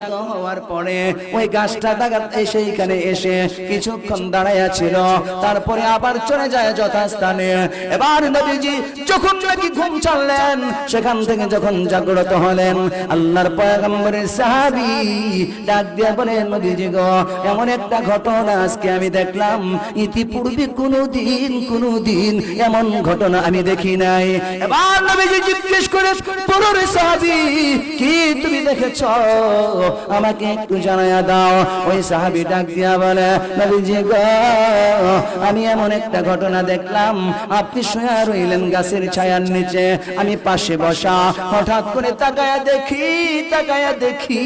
হওয়ার পরে ওই গাছটা সেইখানে এসে কিছুক্ষণ দাঁড়াইয়া ছিল, তারপরে আবার চলে যায় যথাস্থানে। এবার নবীজি যখন নাকি ঘুম ছাড়লেন, সেখান থেকে যখন জাগ্রত হলেন, আল্লাহর পয়গম্বরের সাহাবী ডাক দিয়ে বলেন, নবীজি গো, এমন একটা ঘটনা আজকে আমি দেখলাম, ইতিপূর্বে কোনোদিন এমন ঘটনা আমি দেখি নাই। এবার নবীজি জিজ্ঞেস করে, বড় সাহাবী, কি তুমি দেখেছ, আমাকে একটু জানায়া দাও। ওই সাহাবী ডাক দিয়া বলে, নবীজি গো, আমি এমন একটা ঘটনা দেখলাম, আপনি শুয়ে রইলেন গাছের ছায়ার নিচে, আমি পাশে বসা, হঠাৎ করে তাকায়া দেখি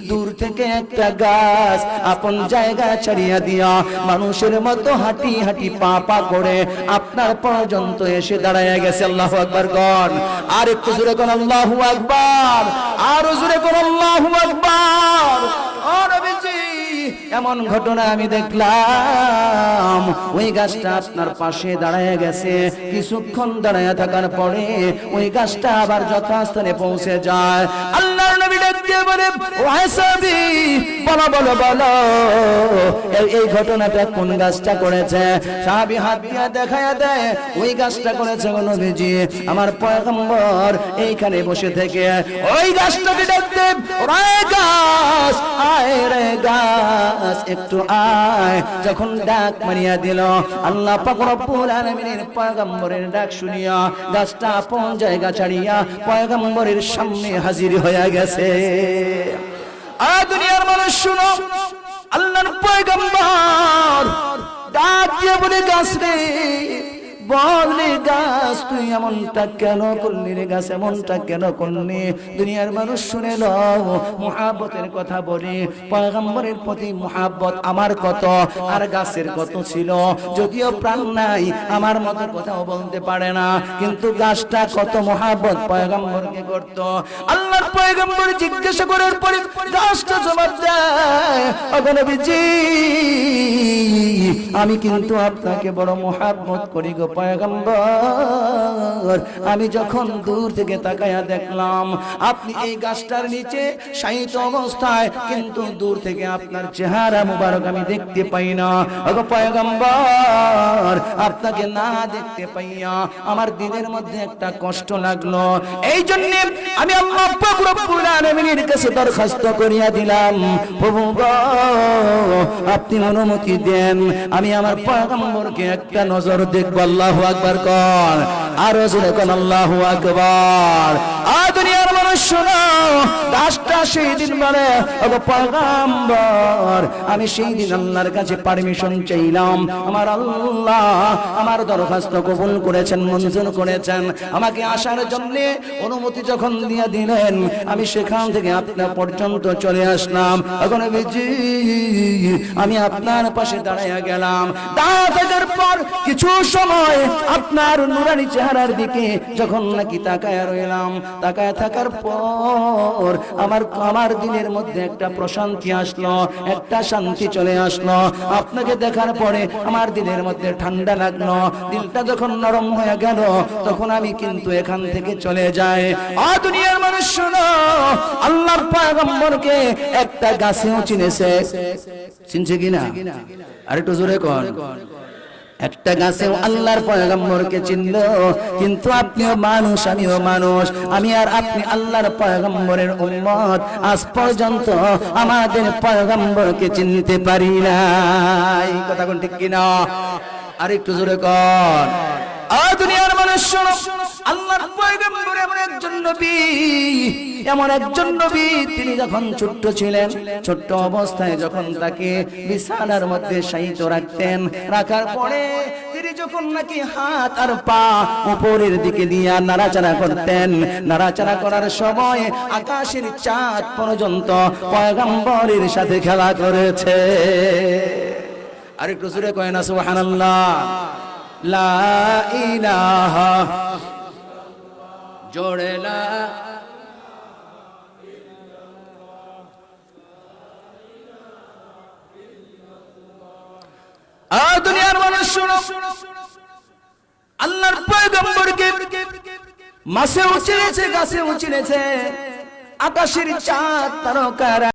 দূর থেকে একটা গাছ আপন জায়গা ছাড়িয়া দিয়া মানুষের মতো হাঁটি হাঁটি পা পা করে আপনার পর্যন্ত এসে দাঁড়ায়া গেছে। আল্লাহু আকবার গণ, আর একটু জোরে কোন আল্লাহু আকবার, আর জোরে কোন আল্লাহু আকবার। ও নবীজি, এমন ঘটনা আমি দেখলাম, ওই গাছটা আপনার পাশে দাঁড়ায় গেছে, কিছুক্ষণ দাঁড়ায় থাকার পরে ওই গাছটা আবার যথাস্থানে পৌঁছে যায়। আল্লাহর নবী ডাক দিয়ে বলে, ও সাহাবী, বলো এই ঘটনাটা কোন গাছটা করেছে? সাহাবী হাত দিয়ে দেখায়া দেয়, ওই গাছটা করেছে নবীজি আমার পয়গম্বর এইখানে বসে থেকে। ওই গাছটাকে ডাক দিয়ে, ওরে গাছ, আয় রে গাছ, একটু আয়। যখন ডাক মারিয়া দিল, আল্লাহ পাক রব্বুল আলামিনের পয়গম্বরের ডাক শুনিয়া গাছটা আপন জায়গা ছাড়িয়া পয়গম্বরের সামনে হাজির হয়ে গেছে। দুনিয়ার মানুষ শুনো, আল্লাহর পয়গম্বর ডাক দিয়ে বলে, গাছ রে, বলে গাছ, তুই এমনটা কেন করলি রে গাছ, এমনটা কেন করলি? দুনিয়ার মানুষ শুনে নাও, মুহাব্বতের কথা বলি, পয়গম্বরের প্রতি মুহাব্বত আমার কত আর গাছের কত ছিল। যদিও প্রাণ নাই, আমার মতো কথাও বলতে পারে না, কিন্তু গাছটা কত মুহাব্বত পয়গম্বরকে করত। আল্লাহর পয়গম্বর জিজ্ঞাসা করার পরে গাছটা জবাব দেয়, ওগো নবীজি, আমি কিন্তু আপনাকে বড় মুহাব্বত করি গো পয়গম্বর। আমি যখন দূর থেকে তাকায়া দেখলাম আপনি এই গাছটার নিচে শায়িত অবস্থায়, কিন্তু দূর থেকে আপনার চেহারা মুবারক আমি দেখতে পাই না। ওগো পয়গম্বর, আপনাকে না দেখতে পাইয়া আমার দিনের মধ্যে একটা কষ্ট লাগলো। এই জন্য আমি আল্লাহ পাক রব্বুল আলামিনের কাছে দরখাস্ত করিয়া দিলাম, প্রভু গো, আপনি অনুমতি দেন, আমি আমার পয়গম্বরকে একটা নজর দেখব। আল্লাহু আকবার কর, আর জোরে কোন আল্লাহু আকবার। দুনিয়ার মানুষ শোনো, গাছটা সেই দিন বলে, ওগো পয়গম্বর, আমি সেই দিন আল্লাহর কাছে পারমিশন চাইলাম, আমার আল্লাহ আমার দরখাস্ত কবুল করেছেন, মঞ্জুর করেছেন, আমাকে আসার জন্য অনুমতি যখন দিয়ে দিলেন, আমি সেখান থেকে আপনার পর্যন্ত চলে আসলাম। এখন নবীজি, আমি আপনার পাশে দাঁড়াইয়া গেলাম, দাঁড়ানোর পর কিছু সময় আপনার নুরানি চেহারার দিকে যখন নাকি তাকায়া রইলাম, তাকায়া থাকার পর আমার দিনের মধ্যে একটা প্রশান্তি আসলো, একটা শান্তি চলে আসলো। আপনাকে দেখার পরে আমার দিনের মধ্যে ঠান্ডা লাগলো, দিলটা যখন নরম হয়ে গেল, তখন আমি কিন্তু এখান থেকে চলে যাই। দুনিয়ার মানুষ শোনো, আল্লাহর পয়গম্বরকে একটা গাছেও চিনছে কিনা? আরেকটু জোরে কর। একটা গাছেও আল্লাহর পয়গম্বরকে চিনল, কিন্তু আপনিও মানুষ, আমিও মানুষ, আমি আর আপনি আল্লাহর পয়গম্বরের উম্মত, আজ পর্যন্ত আমাদের পয়গম্বরকে চিনতে পারি নাই। কথা কোন ঠিক কিনা? আর একটু জোরে কর। দুনিয়ার মানুষ শোনো, আল্লাহর পয়গম্বর এমন একজন নবী, তিনি যখন ছোট্ট ছিলেন, ছোট্ট অবস্থায় যখন তাকে বিছানার মধ্যে শায়িত রাখতেন, রাখার পরে তিনি যখন নাকি হাত আর পা উপরের দিকে দিয়ে নাড়াচাড়া করতেন, নাড়াচাড়া করার সময় আকাশের চাঁদ পর্যন্ত পয়গম্বরের সাথে খেলা করেছে। আর একটু জোরে কয় না সুবহানাল্লাহ, লা ইলাহা, জোরে লা। দুনিয়ার মানুষ শোনো, আল্লাহর পয়গম্বরকে মাছে উচিরেছে, গাছে উচিরেছে, আকাশের চাঁদ তারকারা